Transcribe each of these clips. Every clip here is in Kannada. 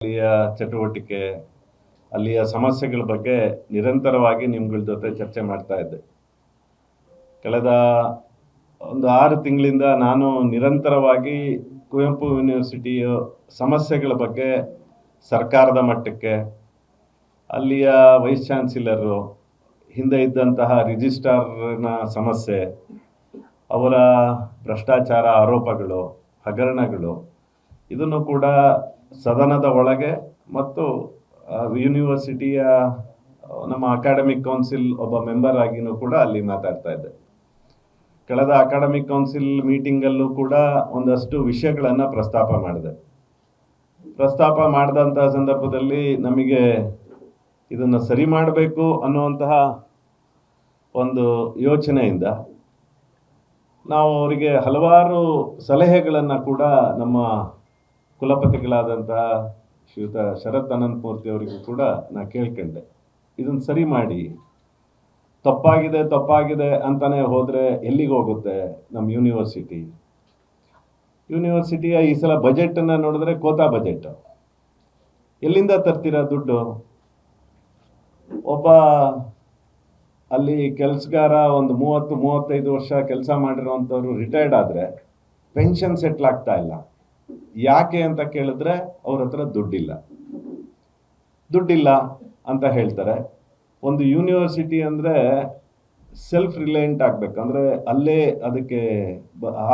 ಅಲ್ಲಿಯ ಚಟುವಟಿಕೆ, ಅಲ್ಲಿಯ ಸಮಸ್ಯೆಗಳ ಬಗ್ಗೆ ನಿರಂತರವಾಗಿ ನಿಮ್ಗಳ ಜೊತೆ ಚರ್ಚೆ ಮಾಡ್ತಾ ಇದ್ದೆ. ಕಳೆದ ಒಂದು 6 ತಿಂಗಳಿಂದ ನಾನು ನಿರಂತರವಾಗಿ ಕುವೆಂಪು ಯೂನಿವರ್ಸಿಟಿಯ ಸಮಸ್ಯೆಗಳ ಬಗ್ಗೆ ಸರ್ಕಾರದ ಮಟ್ಟಕ್ಕೆ, ಅಲ್ಲಿಯ ವೈಸ್ ಚಾನ್ಸಲರು, ಹಿಂದೆ ಇದ್ದಂತಹ ರಿಜಿಸ್ಟ್ರಾರ್ನ ಸಮಸ್ಯೆ, ಅವರ ಭ್ರಷ್ಟಾಚಾರ ಆರೋಪಗಳು, ಹಗರಣಗಳು, ಇದನ್ನು ಕೂಡ ಸದನದ ಒಳಗೆ ಮತ್ತು ಯೂನಿವರ್ಸಿಟಿಯ ನಮ್ಮ ಅಕಾಡೆಮಿಕ್ ಕೌನ್ಸಿಲ್ ಒಬ್ಬ ಮೆಂಬರ್ ಆಗಿನೂ ಕೂಡ ಅಲ್ಲಿ ಮಾತಾಡ್ತಾ ಇದ್ದೆ. ಕಳೆದ ಅಕಾಡೆಮಿಕ್ ಕೌನ್ಸಿಲ್ ಮೀಟಿಂಗಲ್ಲೂ ಕೂಡ ಒಂದಷ್ಟು ವಿಷಯಗಳನ್ನು ಪ್ರಸ್ತಾಪ ಮಾಡಿದಂತಹ ಸಂದರ್ಭದಲ್ಲಿ ನಮಗೆ ಇದನ್ನು ಸರಿ ಮಾಡಬೇಕು ಅನ್ನುವಂತಹ ಒಂದು ಯೋಚನೆಯಿಂದ ನಾವು ಅವರಿಗೆ ಹಲವಾರು ಸಲಹೆಗಳನ್ನು ಕೂಡ ನಮ್ಮ ಕುಲಪತಿಗಳಾದಂತಹ ಶ್ರೀಯುತ ಶರತ್ ಅನಂತಮೂರ್ತಿ ಅವರಿಗೂ ಕೂಡ ನಾನು ಕೇಳ್ಕೊಂಡೆ, ಇದನ್ನು ಸರಿ ಮಾಡಿ. ತಪ್ಪಾಗಿದೆ ಅಂತಾನೆ ಹೋದರೆ ಎಲ್ಲಿಗೆ ಹೋಗುತ್ತೆ ನಮ್ಮ ಯೂನಿವರ್ಸಿಟಿಯ ಈ ಸಲ ಬಜೆಟನ್ನು ನೋಡಿದ್ರೆ ಕೋತಾ ಬಜೆಟ್. ಎಲ್ಲಿಂದ ತರ್ತೀರಾ ದುಡ್ಡು? ಒಬ್ಬ ಅಲ್ಲಿ ಕೆಲಸಗಾರ ಒಂದು 30-35 ವರ್ಷ ಕೆಲಸ ಮಾಡಿರೋವಂಥವ್ರು ರಿಟೈರ್ಡ್ ಆದರೆ ಪೆನ್ಷನ್ ಸೆಟ್ಲ್ ಆಗ್ತಾ ಇಲ್ಲ. ಯಾಕೆ ಅಂತ ಕೇಳಿದ್ರೆ ಅವ್ರ ಹತ್ರ ದುಡ್ಡಿಲ್ಲ ಅಂತ ಹೇಳ್ತಾರೆ. ಒಂದು ಯೂನಿವರ್ಸಿಟಿ ಅಂದರೆ ಸೆಲ್ಫ್ ರಿಲಯಂಟ್ ಆಗಬೇಕು, ಅಂದರೆ ಅಲ್ಲೇ ಅದಕ್ಕೆ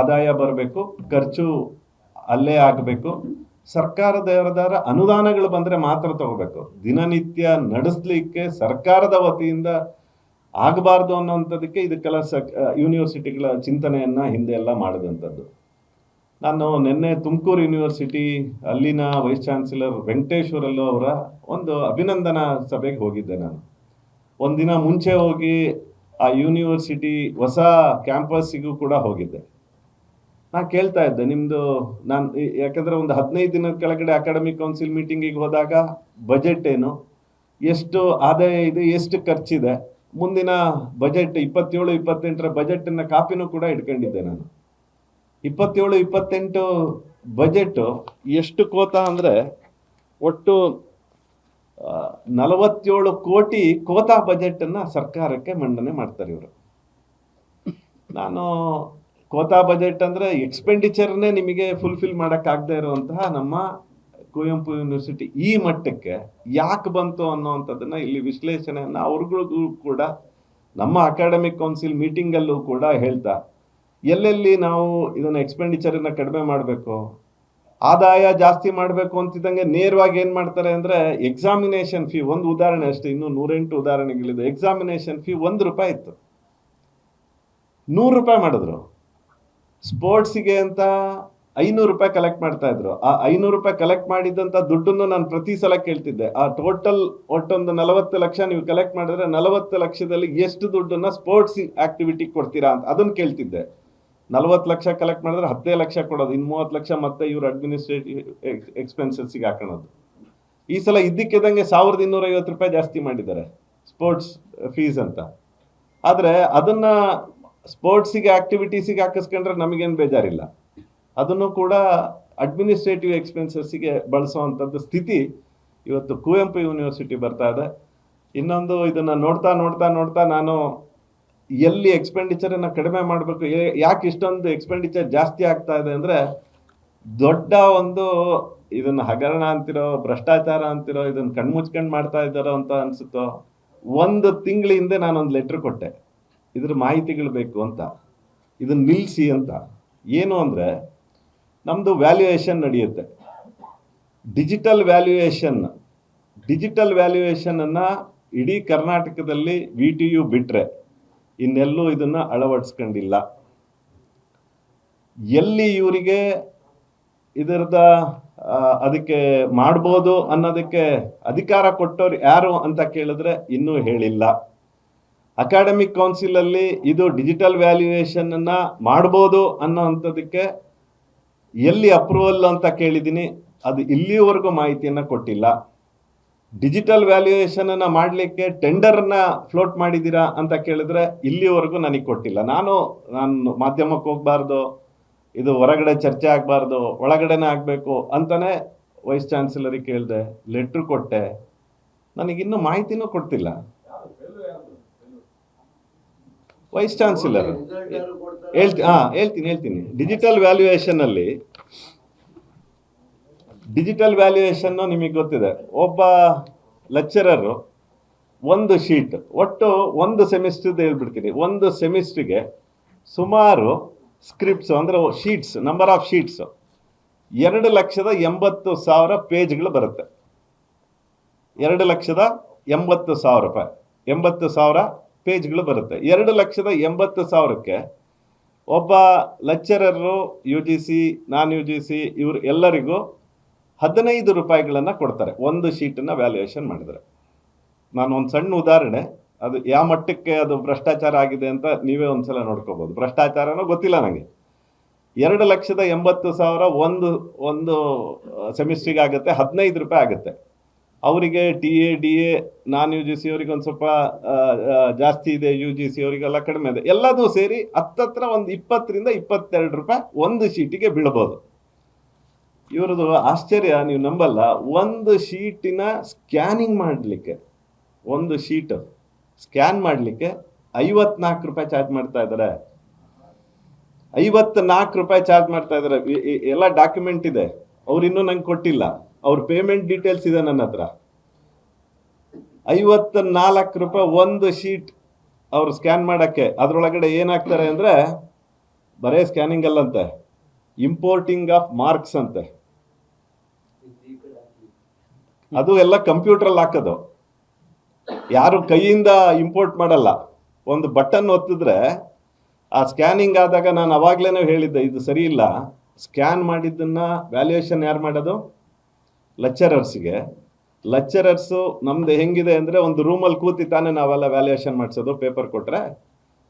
ಆದಾಯ ಬರಬೇಕು, ಖರ್ಚು ಅಲ್ಲೇ ಆಗಬೇಕು. ಸರ್ಕಾರದವರ ಅನುದಾನಗಳು ಬಂದರೆ ಮಾತ್ರ ತಗೋಬೇಕು. ದಿನನಿತ್ಯ ನಡೆಸಲಿಕ್ಕೆ ಸರ್ಕಾರದ ವತಿಯಿಂದ ಆಗಬಾರ್ದು ಅನ್ನೋಂಥದ್ದಕ್ಕೆ ಇದಕ್ಕೆಲ್ಲ ಯೂನಿವರ್ಸಿಟಿಗಳ ಚಿಂತನೆಯನ್ನು ಹಿಂದೆ ಎಲ್ಲ ಮಾಡಿದಂಥದ್ದು. ನಾನು ನಿನ್ನೆ ತುಮಕೂರು ಯೂನಿವರ್ಸಿಟಿ ಅಲ್ಲಿನ ವೈಸ್ ಚಾನ್ಸಲರ್ ವೆಂಕಟೇಶ್ವರಲ್ಲು ಅವರ ಒಂದು ಅಭಿನಂದನಾ ಸಭೆಗೆ ಹೋಗಿದ್ದೆ. ನಾನು ಒಂದಿನ ಮುಂಚೆ ಹೋಗಿ ಆ ಯೂನಿವರ್ಸಿಟಿ ಹೊಸ ಕ್ಯಾಂಪಸ್ಸಿಗೂ ಕೂಡ ಹೋಗಿದ್ದೆ. ನಾನು ಕೇಳ್ತಾ ಇದ್ದೆ, ಯಾಕಂದರೆ ಒಂದು 15 ದಿನದ ಕೆಳಗಡೆ ಅಕಾಡೆಮಿಕ್ ಕೌನ್ಸಿಲ್ ಮೀಟಿಂಗಿಗೆ ಹೋದಾಗ ಬಜೆಟ್ ಏನು, ಎಷ್ಟು ಆದಾಯ ಇದೆ, ಎಷ್ಟು ಖರ್ಚಿದೆ, ಮುಂದಿನ ಬಜೆಟ್ 27-28ರ ಬಜೆಟನ್ನು ಕಾಪಿನೂ ಕೂಡ ಇಟ್ಕೊಂಡಿದ್ದೆ. ನಾನು 27-28 ಬಜೆಟ್ ಎಷ್ಟು ಕೋತಾ ಅಂದರೆ ಒಟ್ಟು 47 ಕೋಟಿ ಕೋತಾ ಬಜೆಟನ್ನು ಸರ್ಕಾರಕ್ಕೆ ಮಂಡನೆ ಮಾಡ್ತಾರೆ ಇವರು. ನಾನು ಕೋತಾ ಬಜೆಟ್ ಅಂದರೆ ಎಕ್ಸ್ಪೆಂಡಿಚರ್ನೇ ನಿಮಗೆ ಫುಲ್ಫಿಲ್ ಮಾಡೋಕ್ಕಾಗದೇ ಇರುವಂತಹ ನಮ್ಮ ಕುವೆಂಪು ಯೂನಿವರ್ಸಿಟಿ ಈ ಮಟ್ಟಕ್ಕೆ ಯಾಕೆ ಬಂತು ಅನ್ನೋವಂಥದ್ದನ್ನು ಇಲ್ಲಿ ವಿಶ್ಲೇಷಣೆಯನ್ನು ಅವ್ರಿಗೂ ಕೂಡ ನಮ್ಮ ಅಕಾಡೆಮಿಕ್ ಕೌನ್ಸಿಲ್ ಮೀಟಿಂಗಲ್ಲೂ ಕೂಡ ಹೇಳ್ತಾ, ಎಲ್ಲೆಲ್ಲಿ ನಾವು ಇದನ್ನು ಎಕ್ಸ್ಪೆಂಡಿಚರನ್ನು ಕಡಿಮೆ ಮಾಡಬೇಕು, ಆದಾಯ ಜಾಸ್ತಿ ಮಾಡಬೇಕು ಅಂತಿದ್ದಂಗೆ ನೇರವಾಗಿ ಏನು ಮಾಡ್ತಾರೆ ಅಂದರೆ ಎಕ್ಸಾಮಿನೇಷನ್ ಫೀ, ಒಂದು ಉದಾಹರಣೆ ಅಷ್ಟೇ, ಇನ್ನೂ 108 ಉದಾಹರಣೆಗಳಿದೆ. ಎಕ್ಸಾಮಿನೇಷನ್ ಫೀ ₹1 ಇತ್ತು, ₹100 ಮಾಡಿದ್ರು. ಸ್ಪೋರ್ಟ್ಸಿಗೆ ಅಂತ ₹500 ಕಲೆಕ್ಟ್ ಮಾಡ್ತಾ ಇದ್ರು. ಆ ₹500 ಕಲೆಕ್ಟ್ ಮಾಡಿದ್ದಂಥ ದುಡ್ಡನ್ನು ನಾನು ಪ್ರತಿ ಸಲ ಕೇಳ್ತಿದ್ದೆ, ಆ ಟೋಟಲ್ ಒಟ್ಟೊಂದು 40 ಲಕ್ಷ ನೀವು ಕಲೆಕ್ಟ್ ಮಾಡಿದ್ರೆ 40 ಲಕ್ಷದಲ್ಲಿ ಎಷ್ಟು ದುಡ್ಡನ್ನು ಸ್ಪೋರ್ಟ್ಸ್ ಆಕ್ಟಿವಿಟಿ ಕೊಡ್ತೀರಾ ಅಂತ ಅದನ್ನು ಕೇಳ್ತಿದ್ದೆ. 40 ಲಕ್ಷ ಕಲೆಕ್ಟ್ ಮಾಡಿದ್ರೆ 15 ಲಕ್ಷ ಕೊಡೋದು, ಇನ್ನು 30 ಲಕ್ಷ ಮತ್ತೆ ಇವ್ರು ಅಡ್ಮಿನಿಸ್ಟ್ರೇಟಿವ್ ಎಕ್ಸ್ಪೆನ್ಸಸ್ಸಿಗೆ ಹಾಕೋದು. ಈ ಸಲ ಇದ್ದಕ್ಕಿದ್ದಂಗೆ ₹1250 ಜಾಸ್ತಿ ಮಾಡಿದ್ದಾರೆ ಸ್ಪೋರ್ಟ್ಸ್ ಫೀಸ್ ಅಂತ. ಆದರೆ ಅದನ್ನು ಸ್ಪೋರ್ಟ್ಸಿಗೆ ಆಕ್ಟಿವಿಟೀಸಿಗೆ ಹಾಕಿಸ್ಕೊಂಡ್ರೆ ನಮಗೇನು ಬೇಜಾರಿಲ್ಲ, ಅದನ್ನು ಕೂಡ ಅಡ್ಮಿನಿಸ್ಟ್ರೇಟಿವ್ ಎಕ್ಸ್ಪೆನ್ಸಸ್ಸಿಗೆ ಬಳಸುವಂಥದ್ದು ಸ್ಥಿತಿ ಇವತ್ತು ಕುವೆಂಪು ಯೂನಿವರ್ಸಿಟಿ ಬರ್ತಾ ಇದೆ. ಇನ್ನೊಂದು, ಇದನ್ನು ನೋಡ್ತಾ ನಾನು ಎಲ್ಲಿ ಎಕ್ಸ್ಪೆಂಡಿಚರನ್ನು ಕಡಿಮೆ ಮಾಡಬೇಕು, ಯಾಕೆ ಇಷ್ಟೊಂದು ಎಕ್ಸ್ಪೆಂಡಿಚರ್ ಜಾಸ್ತಿ ಆಗ್ತಾ ಇದೆ ಅಂದರೆ, ದೊಡ್ಡ ಒಂದು ಇದನ್ನು ಹಗರಣ ಅಂತಿರೋ, ಭ್ರಷ್ಟಾಚಾರ ಅಂತಿರೋ, ಇದನ್ನು ಕಣ್ಮುಚ್ಕೊಂಡು ಮಾಡ್ತಾ ಇದ್ದಾರೋ ಅಂತ ಅನಿಸುತ್ತೋ. 1 ತಿಂಗಳ ಹಿಂದೆ ನಾನೊಂದು ಲೆಟ್ರ್ ಕೊಟ್ಟೆ, ಇದ್ರ ಮಾಹಿತಿಗಳು ಬೇಕು ಅಂತ, ಇದನ್ನು ನಿಲ್ಲಿಸಿ ಅಂತ. ಏನು ಅಂದರೆ, ನಮ್ಮದು ವ್ಯಾಲ್ಯೂಯೇಷನ್ ನಡೆಯುತ್ತೆ, ಡಿಜಿಟಲ್ ವ್ಯಾಲ್ಯೂಯೇಷನನ್ನು ಇಡೀ ಕರ್ನಾಟಕದಲ್ಲಿ VTU ಬಿಟ್ಟರೆ ಇನ್ನೆಲ್ಲೂ ಇದನ್ನು ಅಳವಡಿಸ್ಕೊಂಡಿಲ್ಲ. ಎಲ್ಲಿ ಇವರಿಗೆ ಅದಕ್ಕೆ ಮಾಡ್ಬೋದು ಅನ್ನೋದಕ್ಕೆ ಅಧಿಕಾರ ಕೊಟ್ಟವ್ರು ಯಾರು ಅಂತ ಕೇಳಿದ್ರೆ ಇನ್ನೂ ಹೇಳಿಲ್ಲ. ಅಕಾಡೆಮಿಕ್ ಕೌನ್ಸಿಲಲ್ಲಿ ಇದು ಡಿಜಿಟಲ್ ವ್ಯಾಲ್ಯೂಯೇಷನನ್ನು ಮಾಡ್ಬೋದು ಅನ್ನೋವಂಥದ್ದಕ್ಕೆ ಎಲ್ಲಿ ಅಪ್ರೂವಲ್ ಅಂತ ಕೇಳಿದ್ದೀನಿ, ಅದು ಇಲ್ಲಿಯವರೆಗೂ ಮಾಹಿತಿಯನ್ನು ಕೊಟ್ಟಿಲ್ಲ. ಡಿಜಿಟಲ್ ವ್ಯಾಲ್ಯೂಯೇಷನನ್ನು ಮಾಡಲಿಕ್ಕೆ ಟೆಂಡರನ್ನು ಫ್ಲೋಟ್ ಮಾಡಿದ್ದೀರಾ ಅಂತ ಕೇಳಿದ್ರೆ ಇಲ್ಲಿವರೆಗೂ ನನಗೆ ಕೊಟ್ಟಿಲ್ಲ. ನಾನು ಮಾಧ್ಯಮಕ್ಕೆ ಹೋಗಬಾರ್ದು, ಇದು ಹೊರಗಡೆ ಚರ್ಚೆ ಆಗಬಾರ್ದು, ಒಳಗಡೆನೇ ಆಗಬೇಕು ಅಂತಲೇ ವೈಸ್ ಚಾನ್ಸಲರಿಗೆ ಕೇಳಿದೆ, ಲೆಟ್ರ್ ಕೊಟ್ಟೆ, ನನಗಿನ್ನೂ ಮಾಹಿತಿನೂ ಕೊಡ್ತಿಲ್ಲ. ವೈಸ್ ಚಾನ್ಸಲರ್ ಹೇಳ್ತೀನಿ. ಡಿಜಿಟಲ್ ವ್ಯಾಲ್ಯೂಯೇಷನ್ ನಿಮಗೆ ಗೊತ್ತಿದೆ. ಒಬ್ಬ ಲೆಕ್ಚರರು ಒಂದು ಶೀಟ್, ಒಟ್ಟು ಒಂದು ಸೆಮಿಸ್ಟರ್ದು ಹೇಳ್ಬಿಡ್ತೀನಿ, ಒಂದು ಸೆಮಿಸ್ಟ್ರಿಗೆ ಸುಮಾರು ಸ್ಕ್ರಿಪ್ಟ್ಸ್ ಅಂದರೆ ಶೀಟ್ಸ್, ನಂಬರ್ ಆಫ್ ಶೀಟ್ಸ್ 2,80,000 ಪೇಜ್ಗಳು ಬರುತ್ತೆ. 2,80,000 ರೂಪಾಯಿ, 80,000 ಪೇಜ್ಗಳು ಬರುತ್ತೆ. 2,80,000ಕ್ಕೆ ಒಬ್ಬ ಲೆಕ್ಚರರು UGC, ನಾನ್ UGC ಇವರು ಎಲ್ಲರಿಗೂ 15 ರೂಪಾಯಿಗಳನ್ನು ಕೊಡ್ತಾರೆ ಒಂದು ಶೀಟನ್ನು ವ್ಯಾಲ್ಯೂಯೇಷನ್ ಮಾಡಿದರೆ. ನಾನು ಒಂದು ಸಣ್ಣ ಉದಾಹರಣೆ, ಅದು ಯಾವ ಮಟ್ಟಕ್ಕೆ ಅದು ಭ್ರಷ್ಟಾಚಾರ ಆಗಿದೆ ಅಂತ ನೀವೇ ಒಂದ್ಸಲ ನೋಡ್ಕೋಬೋದು. ಭ್ರಷ್ಟಾಚಾರನೋ ಗೊತ್ತಿಲ್ಲ ನನಗೆ. 2,80,000 ಒಂದು ಸೆಮಿಸ್ಟ್ರಿಗೆ ಆಗುತ್ತೆ, 15 ರೂಪಾಯಿ ಆಗುತ್ತೆ. ಅವರಿಗೆ TA, DA, ನಾನ್ UGC ಅವರಿಗೆ ಒಂದು ಸ್ವಲ್ಪ ಜಾಸ್ತಿ ಇದೆ, UGC ಅವರಿಗೆಲ್ಲ ಕಡಿಮೆ ಇದೆ. ಎಲ್ಲದೂ ಸೇರಿ ಹತ್ತತ್ರ ಒಂದು 20ರಿಂದ 22 ರೂಪಾಯಿ ಒಂದು ಶೀಟಿಗೆ ಬೀಳ್ಬೋದು. ಇವ್ರದ್ದು ಆಶ್ಚರ್ಯ ನೀವು ನಂಬಲ್ಲ, ಒಂದು ಶೀಟಿನ ಸ್ಕ್ಯಾನಿಂಗ್ ಮಾಡಲಿಕ್ಕೆ, ಒಂದು ಶೀಟ್ ಸ್ಕ್ಯಾನ್ ಮಾಡಲಿಕ್ಕೆ 54 ರೂಪಾಯಿ ಚಾರ್ಜ್ ಮಾಡ್ತಾ ಇದ್ದಾರೆ. 54 ರೂಪಾಯಿ ಚಾರ್ಜ್ ಮಾಡ್ತಾ ಇದ್ದಾರೆ. ಎಲ್ಲ ಡಾಕ್ಯುಮೆಂಟ್ ಇದೆ, ಅವ್ರು ಇನ್ನೂ ನಂಗೆ ಕೊಟ್ಟಿಲ್ಲ. ಅವ್ರ ಪೇಮೆಂಟ್ ಡೀಟೇಲ್ಸ್ ಇದೆ ನನ್ನ ಹತ್ರ. 54 ರೂಪಾಯಿ ಒಂದು ಶೀಟ್ ಅವ್ರು ಸ್ಕ್ಯಾನ್ ಮಾಡೋಕ್ಕೆ. ಅದರೊಳಗಡೆ ಏನಾಗ್ತಾರೆ ಅಂದರೆ ಬರೇ ಸ್ಕ್ಯಾನಿಂಗ್ ಅಲ್ಲಂತೆ, ಇಂಪೋರ್ಟಿಂಗ್ ಆಫ್ ಮಾರ್ಕ್ಸ್ ಅಂತೆ. ಅದು ಎಲ್ಲ ಕಂಪ್ಯೂಟ್ರಲ್ಲಿ ಹಾಕೋದು, ಯಾರು ಕೈಯಿಂದ ಇಂಪೋರ್ಟ್ ಮಾಡಲ್ಲ. ಒಂದು ಬಟನ್ ಒತ್ತಿದ್ರೆ ಆ ಸ್ಕ್ಯಾನಿಂಗ್ ಆದಾಗ, ನಾನು ಅವಾಗ್ಲೇ ಹೇಳಿದ್ದೆ ಇದು ಸರಿ ಇಲ್ಲ, ಸ್ಕ್ಯಾನ್ ಮಾಡಿದ್ದನ್ನ ವ್ಯಾಲ್ಯೂಯೇಷನ್ ಯಾರು ಮಾಡೋದು? ಲೆಕ್ಚರರ್ಸ್ಗೆ. ಲೆಕ್ಚರರ್ಸು ನಮ್ದು ಹೆಂಗಿದೆ ಅಂದರೆ, ಒಂದು ರೂಮಲ್ಲಿ ಕೂತಿ ತಾನೇ ನಾವೆಲ್ಲ ವ್ಯಾಲ್ಯೂಯೇಷನ್ ಮಾಡಿಸೋದು. ಪೇಪರ್ ಕೊಟ್ರೆ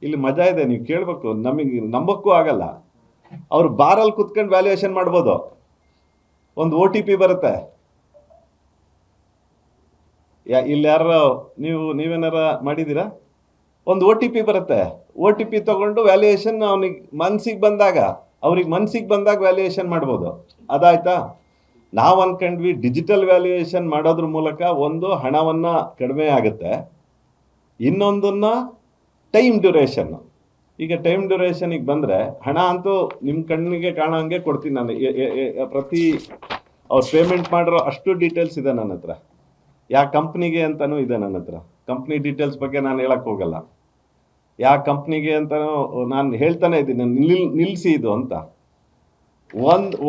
ಇಲ್ಲಿ ಮಜಾ ಇದೆ, ನೀವು ಕೇಳಬೇಕು, ನಮಗೆ ನಂಬಕ್ಕೂ ಆಗಲ್ಲ. ಅವ್ರು ಬಾರಲ್ಲಿ ಕೂತ್ಕೊಂಡು ವ್ಯಾಲ್ಯೂಯೇಷನ್ ಮಾಡ್ಬೋದು. ಒಂದು OTP ಬರುತ್ತೆ. ಇಲ್ಲಿ ಯಾರು ನೀವೇನಾರ ಮಾಡಿದ್ದೀರಾ? ಒಂದು OTP ಬರುತ್ತೆ. OTP ತಗೊಂಡು ವ್ಯಾಲ್ಯೂಯೇಷನ್ ಅವ್ರಿಗೆ ಮನ್ಸಿಗೆ ಬಂದಾಗ ವ್ಯಾಲ್ಯೂಯೇಷನ್ ಮಾಡ್ಬೋದು. ಅದಾಯ್ತಾ? ನಾವು ಅನ್ಕೊಂಡ್ವಿ ಡಿಜಿಟಲ್ ವ್ಯಾಲ್ಯೂಯೇಷನ್ ಮಾಡೋದ್ರ ಮೂಲಕ ಒಂದು ಹಣವನ್ನು ಕಡಿಮೆ ಆಗುತ್ತೆ, ಇನ್ನೊಂದನ್ನ ಟೈಮ್ ಡ್ಯೂರೇಷನ್. ಈಗ ಟೈಮ್ ಡ್ಯೂರೇಷನಿಗೆ ಬಂದರೆ ಹಣ ಅಂತೂ ನಿಮ್ಮ ಕಣ್ಣಿಗೆ ಕಾಣೋಂಗೆ ಕೊಡ್ತೀನಿ ನಾನು. ಪ್ರತಿ ಅವ್ರು ಪೇಮೆಂಟ್ ಮಾಡಿರೋ ಅಷ್ಟು ಡೀಟೇಲ್ಸ್ ಇದೆ ನನ್ನ ಹತ್ರ. ಯಾವ ಕಂಪ್ನಿಗೆ ಅಂತಲೂ ಇದೆ ನನ್ನ ಹತ್ರ. ಕಂಪ್ನಿ ಡೀಟೇಲ್ಸ್ ಬಗ್ಗೆ ನಾನು ಹೇಳಕ್ಕೆ ಹೋಗಲ್ಲ. ಯಾವ ಕಂಪ್ನಿಗೆ ಅಂತಲೂ ನಾನು ಹೇಳ್ತಾನೆ ಇದ್ದೀನಿ, ನಿಲ್ಲಿಸಿ ಇದು ಅಂತ.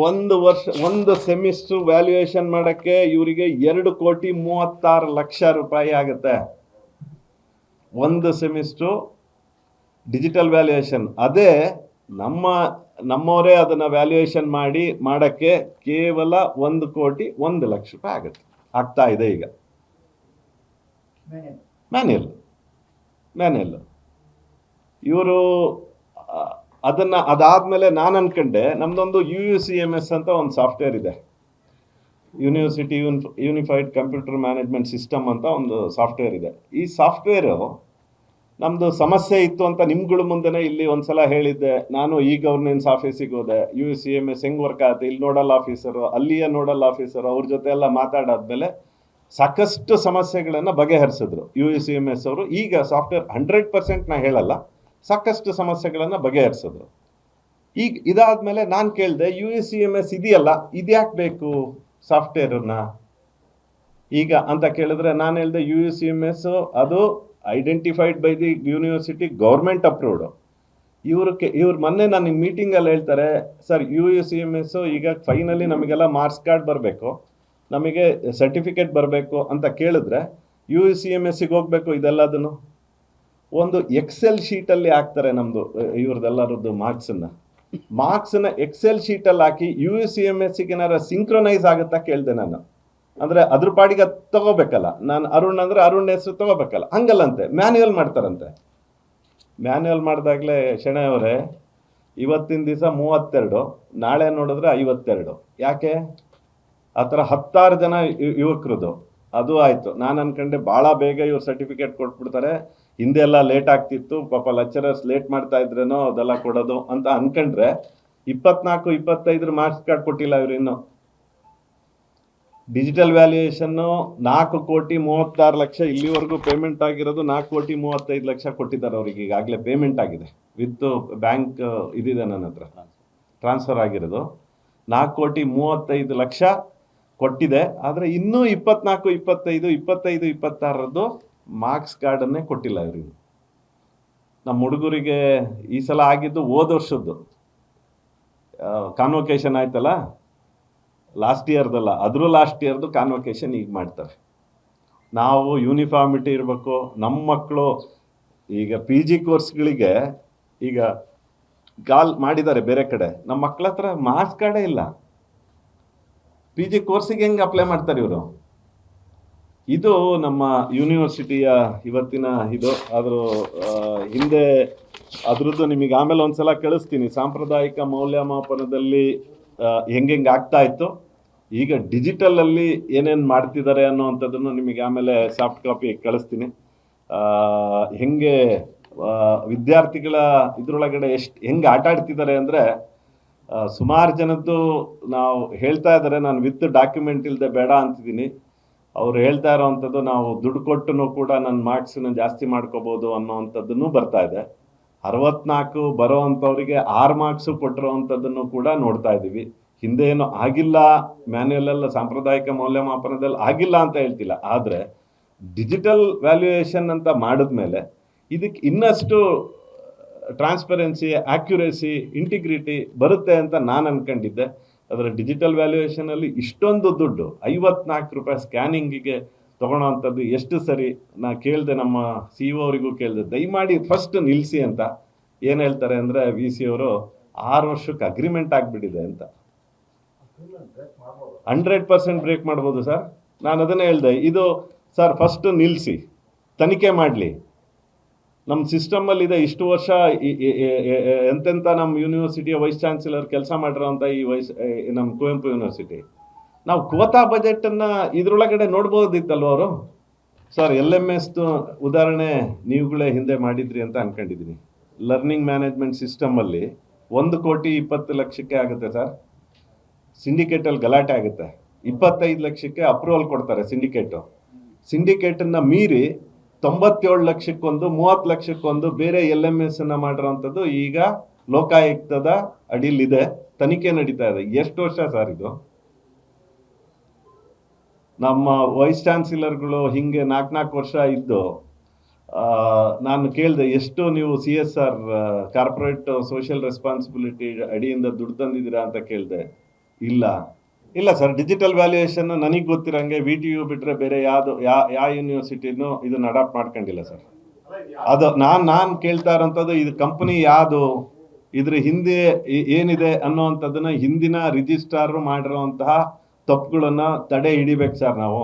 ಒಂದು ವರ್ಷ, ಒಂದು ಸೆಮಿಸ್ಟ್ರ್ ವ್ಯಾಲ್ಯೂಯೇಷನ್ ಮಾಡೋಕ್ಕೆ ಇವರಿಗೆ 2,36,00,000 ರೂಪಾಯಿ ಆಗುತ್ತೆ. ಒಂದು ಸೆಮಿಸ್ಟ್ರು ಡಿಜಿಟಲ್ ವ್ಯಾಲ್ಯೂಯೇಷನ್. ಅದೇ ನಮ್ಮವರೇ ಅದನ್ನು ವ್ಯಾಲ್ಯೂಯೇಷನ್ ಮಾಡೋಕ್ಕೆ ಕೇವಲ 1,01,00,000 ರೂಪಾಯಿ ಆಗುತ್ತೆ, ಆಗ್ತಾ ಇದೆ ಈಗ. ಮ್ಯಾನ್ಯಲ್ ಇವರು ಅದಾದಮೇಲೆ ನಾನು ಅನ್ಕೊಂಡೆ, ನಮ್ದೊಂದು UUCMS ಅಂತ ಒಂದು ಸಾಫ್ಟ್ವೇರ್ ಇದೆ, university unified computer management system ಅಂತ ಒಂದು ಸಾಫ್ಟ್ವೇರ್ ಇದೆ. ಈ ಸಾಫ್ಟ್ವೇರು ನಮ್ಮದು ಸಮಸ್ಯೆ ಇತ್ತು ಅಂತ ನಿಮ್ಗಳ ಮುಂದೆನೇ ಇಲ್ಲಿ ಒಂದ್ಸಲ ಹೇಳಿದ್ದೆ. ನಾನು ಗವರ್ನೆನ್ಸ್ ಆಫೀಸಿಗೆ ಹೋದೆ, UUCMS ಹೆಂಗೆ ವರ್ಕ್ ಆಗುತ್ತೆ, ಇಲ್ಲಿ ನೋಡಲ್ ಆಫೀಸರು, ಅಲ್ಲಿಯ ನೋಡಲ್ ಆಫೀಸರು, ಅವ್ರ ಜೊತೆ ಎಲ್ಲ ಮಾತಾಡಾದ್ಮೇಲೆ ಸಾಕಷ್ಟು ಸಮಸ್ಯೆಗಳನ್ನು ಬಗೆಹರಿಸಿದ್ರು UUCMS ಅವರು. ಈಗ ಸಾಫ್ಟ್ವೇರ್ 100% ನಾ ಹೇಳಲ್ಲ, ಸಾಕಷ್ಟು ಸಮಸ್ಯೆಗಳನ್ನು ಬಗೆಹರಿಸಿದ್ರು. ಈಗ ಇದಾದ್ಮೇಲೆ ನಾನು ಕೇಳಿದೆ, UUCMS ಇದೆಯಲ್ಲ, ಇದ್ಯಾಕೆ ಬೇಕು ಸಾಫ್ಟ್ವೇರನ್ನ ಈಗ ಅಂತ ಕೇಳಿದ್ರೆ, ನಾನು ಹೇಳಿದೆ UUCMS ಅದು identified by the university, government approved. ಇವ್ರು ಮೊನ್ನೆ ನಾನು ಮೀಟಿಂಗಲ್ಲಿ ಹೇಳ್ತಾರೆ, ಸರ್ UUCMS ಈಗ ಫೈನಲಿ ನಮಗೆಲ್ಲ ಮಾರ್ಕ್ಸ್ ಕಾರ್ಡ್ ಬರಬೇಕು, ನಮಗೆ ಸರ್ಟಿಫಿಕೇಟ್ ಬರಬೇಕು ಅಂತ ಕೇಳಿದ್ರೆ UUCMSಗೆ ಹೋಗ್ಬೇಕು. ಇದೆಲ್ಲದನ್ನು ಒಂದು ಎಕ್ಸೆಲ್ ಶೀಟಲ್ಲಿ ಹಾಕ್ತಾರೆ ನಮ್ಮದು, ಇವ್ರದ್ದೆಲ್ಲರದ್ದು ಮಾರ್ಕ್ಸನ್ನ ಎಕ್ಸೆಲ್ ಶೀಟಲ್ಲಿ ಹಾಕಿ UUCMSಗೆ ಏನಾರ ಸಿಂಕ್ರೊನೈಸ್ ಆಗುತ್ತಾ ಕೇಳಿದೆ ನಾನು. ಅಂದರೆ ಅದ್ರ ಪಾಡಿಗೆ ಅದು ತಗೋಬೇಕಲ್ಲ, ನಾನು ಅರುಣ್ ಅಂದರೆ ಅರುಣ್ ಹೆಸರು ತಗೋಬೇಕಲ್ಲ, ಹಂಗಲ್ಲಂತೆ, ಮ್ಯಾನ್ಯುವಲ್ ಮಾಡ್ತಾರಂತೆ. ಮ್ಯಾನ್ಯುವಲ್ ಮಾಡಿದಾಗಲೇ ಶೆಣೆ ಅವರೇ, ಇವತ್ತಿನ ದಿವಸ 32, ನಾಳೆ ನೋಡಿದ್ರೆ 52. ಯಾಕೆ? ಆ ಥರ 16 ಜನ ಯುವಕರದು ಅದು ಆಯಿತು. ನಾನು ಅನ್ಕೊಂಡೆ ಭಾಳ ಬೇಗ ಇವ್ರು ಸರ್ಟಿಫಿಕೇಟ್ ಕೊಟ್ಬಿಡ್ತಾರೆ, ಹಿಂದೆ ಎಲ್ಲ ಲೇಟ್ ಆಗ್ತಿತ್ತು, ಪಾಪ ಲೆಕ್ಚರರ್ಸ್ ಲೇಟ್ ಮಾಡ್ತಾ ಇದ್ರೇನೋ ಅದೆಲ್ಲ ಕೊಡೋದು ಅಂತ ಅನ್ಕೊಂಡ್ರೆ 24-25 ಮಾರ್ಕ್ಸ್ ಕಾರ್ಡ್ ಕೊಟ್ಟಿಲ್ಲ ಇವ್ರು ಇನ್ನೂ. ಡಿಜಿಟಲ್ ವ್ಯಾಲ್ಯೂಯೇಷನ್ನು 4,36,00,000 ಇಲ್ಲಿವರೆಗೂ ಪೇಮೆಂಟ್ ಆಗಿರೋದು 4,35,00,000 ಕೊಟ್ಟಿದ್ದಾರೆ ಅವ್ರಿಗೆ, ಈಗಾಗಲೇ ಪೇಮೆಂಟ್ ಆಗಿದೆ ವಿತ್ ಬ್ಯಾಂಕ್ ಇದಿದೆ ನನ್ನ ಹತ್ರ ಟ್ರಾನ್ಸ್ಫರ್ ಆಗಿರೋದು 4,35,00,000 ಕೊಟ್ಟಿದೆ. ಆದರೆ ಇನ್ನೂ 24, 25, 26ರದ್ದು ಮಾರ್ಕ್ಸ್ ಕಾರ್ಡನ್ನೇ ಕೊಟ್ಟಿಲ್ಲ ಇವರಿಗೆ. ನಮ್ಮ ಹುಡುಗರಿಗೆ ಈ ಸಲ ಆಗಿದ್ದು ಹೋದ ವರ್ಷದ್ದು ಕಾನ್ವೊಕೇಶನ್ ಆಯ್ತಲ್ಲ, ಲಾಸ್ಟ್ ಇಯರ್ದಲ್ಲ, ಅದ್ರ ಲಾಸ್ಟ್ ಇಯರ್ದು ಕಾನ್ವೊಕೇಶನ್ ಈಗ ಮಾಡ್ತಾರೆ. ನಾವು ಯೂನಿಫಾರ್ಮಿಟಿ ಇರಬೇಕು. ನಮ್ಮ ಮಕ್ಕಳು ಈಗ ಪಿ ಜಿ ಕೋರ್ಸ್ಗಳಿಗೆ ಈಗ ಕಾಲ್ ಮಾಡಿದ್ದಾರೆ ಬೇರೆ ಕಡೆ, ನಮ್ಮ ಮಕ್ಕಳ ಹತ್ರ ಮಾರ್ಕ್ಸ್ ಕಾರ್ಡೇ ಇಲ್ಲ. ಪಿ ಜಿ ಕೋರ್ಸಿಗೆ ಹೆಂಗೆ ಅಪ್ಲೈ ಮಾಡ್ತಾರೆ ಇವರು? ಇದು ನಮ್ಮ ಯೂನಿವರ್ಸಿಟಿಯ ಇವತ್ತಿನ ಇದು. ಅದ್ರ ಹಿಂದೆ ಅದ್ರದ್ದು ನಿಮಗೆ ಆಮೇಲೆ ಒಂದ್ಸಲ ಕಳಿಸ್ತೀನಿ. ಸಾಂಪ್ರದಾಯಿಕ ಮೌಲ್ಯಮಾಪನದಲ್ಲಿ ಹೆಂಗೆ ಆಗ್ತಾ ಇತ್ತು, ಈಗ ಡಿಜಿಟಲಲ್ಲಿ ಏನೇನು ಮಾಡ್ತಿದ್ದಾರೆ ಅನ್ನೋವಂಥದ್ದನ್ನು ನಿಮಗೆ ಆಮೇಲೆ ಸಾಫ್ಟ್ ಕಾಪಿ ಕಳಿಸ್ತೀನಿ. ಹೆಂಗೆ ವಿದ್ಯಾರ್ಥಿಗಳ ಇದ್ರೊಳಗಡೆ ಹೆಂಗೆ ಆಟ ಆಡ್ತಿದ್ದಾರೆ ಅಂದರೆ, ಸುಮಾರು ಜನದ್ದು ನಾವು ಹೇಳ್ತಾ ಇದ್ದಾರೆ, ನಾನು ವಿತ್ ಡಾಕ್ಯುಮೆಂಟ್ ಇಲ್ಲದೆ ಬೇಡ ಅಂತಿದ್ದೀನಿ. ಅವ್ರು ಹೇಳ್ತಾ ಇರೋವಂಥದ್ದು ನಾವು ದುಡ್ಡು ಕೊಟ್ಟು ಕೂಡ ನನ್ನ ಮಾರ್ಕ್ಸನ್ನ ಜಾಸ್ತಿ ಮಾಡ್ಕೋಬೋದು ಅನ್ನೋವಂಥದ್ದನ್ನು ಬರ್ತಾ ಇದೆ. 64 ಬರೋ ಅಂಥವ್ರಿಗೆ 6 ಮಾರ್ಕ್ಸು ಕೊಟ್ಟಿರೋವಂಥದ್ದನ್ನು ಕೂಡ ನೋಡ್ತಾ ಇದ್ದೀವಿ. ಹಿಂದೆ ಏನು ಆಗಿಲ್ಲ, ಮ್ಯಾನ್ಯುಯಲ್ ಸಾಂಪ್ರದಾಯಿಕ ಮೌಲ್ಯಮಾಪನದಲ್ಲಿ ಆಗಿಲ್ಲ ಅಂತ ಹೇಳ್ತಿಲ್ಲ, ಆದರೆ ಡಿಜಿಟಲ್ ವ್ಯಾಲ್ಯೂಯೇಷನ್ ಅಂತ ಮಾಡಿದ್ಮೇಲೆ ಇದಕ್ಕೆ ಇನ್ನಷ್ಟು ಟ್ರಾನ್ಸ್ಪರೆನ್ಸಿ, ಆಕ್ಯುರೇಸಿ, ಇಂಟಿಗ್ರಿಟಿ ಬರುತ್ತೆ ಅಂತ ನಾನು ಅನ್ಕೊಂಡಿದ್ದೆ. ಅದರ ಡಿಜಿಟಲ್ ವ್ಯಾಲ್ಯೂಯೇಷನಲ್ಲಿ ಇಷ್ಟೊಂದು ದುಡ್ಡು 54 ರೂಪಾಯಿ ಸ್ಕ್ಯಾನಿಂಗಿಗೆ ತೊಗೊಳೋವಂಥದ್ದು ಎಷ್ಟು ಸರಿ? ನಾ ಕೇಳಿದೆ, ನಮ್ಮ ಸಿ ಇ ಅವರಿಗೂ ಕೇಳಿದೆ, ದಯಮಾಡಿ ಫಸ್ಟ್ ನಿಲ್ಲಿಸಿ ಅಂತ. ಏನು ಹೇಳ್ತಾರೆ ಅಂದರೆ, ವಿ ಸಿ ಅವರು 6 ವರ್ಷಕ್ಕೆ ಅಗ್ರಿಮೆಂಟ್ ಆಗಿಬಿಟ್ಟಿದೆ ಅಂತ. 100% ಬ್ರೇಕ್ ಮಾಡ್ಬೋದು ಸರ್. ನಾನು ಅದನ್ನೇ ಹೇಳಿದೆ, ಇದು ಸರ್ ಫಸ್ಟ್ ನಿಲ್ಲಿಸಿ, ತನಿಖೆ ಮಾಡಲಿ. ನಮ್ಮ ಸಿಸ್ಟಮಲ್ಲಿ ಇದೆ, ಇಷ್ಟು ವರ್ಷ ಎಂತೆಂಥ ನಮ್ಮ ಯೂನಿವರ್ಸಿಟಿಯ ವೈಸ್ ಚಾನ್ಸಲರ್ ಕೆಲಸ ಮಾಡಿರೋಂಥ ನಮ್ಮ ಕುವೆಂಪು ಯೂನಿವರ್ಸಿಟಿ, ನಾವು ಕೋತಾ ಬಜೆಟನ್ನು ಇದರೊಳಗಡೆ ನೋಡ್ಬೋದಿತ್ತಲ್ವ ಅವರು? ಸರ್ LMSದು ಉದಾಹರಣೆ ನೀವುಗಳೇ ಹಿಂದೆ ಮಾಡಿದ್ರಿ ಅಂತ ಅನ್ಕೊಂಡಿದ್ದೀನಿ. ಲರ್ನಿಂಗ್ ಮ್ಯಾನೇಜ್ಮೆಂಟ್ ಸಿಸ್ಟಮಲ್ಲಿ 1,20,00,000 ಆಗುತ್ತೆ ಸರ್. ಸಿಂಡಿಕೇಟಲ್ಲಿ ಗಲಾಟೆ ಆಗುತ್ತೆ, 25 ಲಕ್ಷಕ್ಕೆ ಅಪ್ರೂವಲ್ ಕೊಡ್ತಾರೆ ಸಿಂಡಿಕೇಟು. ಸಿಂಡಿಕೇಟನ್ನು ಮೀರಿ 97 ಲಕ್ಷಕ್ಕೊಂದು, 30 ಲಕ್ಷಕ್ಕೊಂದು ಬೇರೆ LMS ಮಾಡಿರೋವಂಥದ್ದು ಈಗ ಲೋಕಾಯುಕ್ತದ ಅಡಿಲಿದೆ, ತನಿಖೆ ನಡೀತಾ ಇದೆ. ಎಷ್ಟು ವರ್ಷ ಸರ್ ಇದು? ನಮ್ಮ ವೈಸ್ ಚಾನ್ಸಲರ್ಗಳು ಹಿಂಗೆ 4 ವರ್ಷ ಇದ್ದು, ನಾನು ಕೇಳಿದೆ, ಎಷ್ಟು ನೀವು CSR ಕಾರ್ಪೊರೇಟ್ ಸೋಷಿಯಲ್ ರೆಸ್ಪಾನ್ಸಿಬಿಲಿಟಿ ಅಡಿಯಿಂದ ದುಡ್ಡು ತಂದಿದ್ದೀರಾ ಅಂತ ಕೇಳಿದೆ. ಇಲ್ಲ ಸರ್, ಡಿಜಿಟಲ್ ವ್ಯಾಲ್ಯೂಯೇಷನ್ ನನಗೆ ಗೊತ್ತಿರಂಗೆ VTU ಬಿಟ್ಟರೆ ಬೇರೆ ಯಾವ ಯೂನಿವರ್ಸಿಟಿನೂ ಇದನ್ನು ಅಡಾಪ್ಟ್ ಮಾಡ್ಕೊಂಡಿಲ್ಲ ಸರ್. ಅದು ನಾನು ಕೇಳ್ತಾ ಇರೋಂಥದ್ದು, ಇದು ಕಂಪನಿ ಯಾವುದು, ಇದ್ರ ಹಿಂದೆ ಏನಿದೆ ಅನ್ನೋವಂಥದ್ದನ್ನ ಹಿಂದಿನ ರಿಜಿಸ್ಟ್ರಾರ್ ಮಾಡಿರೋಂತಹ ತಪ್ಪುಗಳನ್ನು ತಡೆ ಹಿಡಿಬೇಕು ಸರ್ ನಾವು.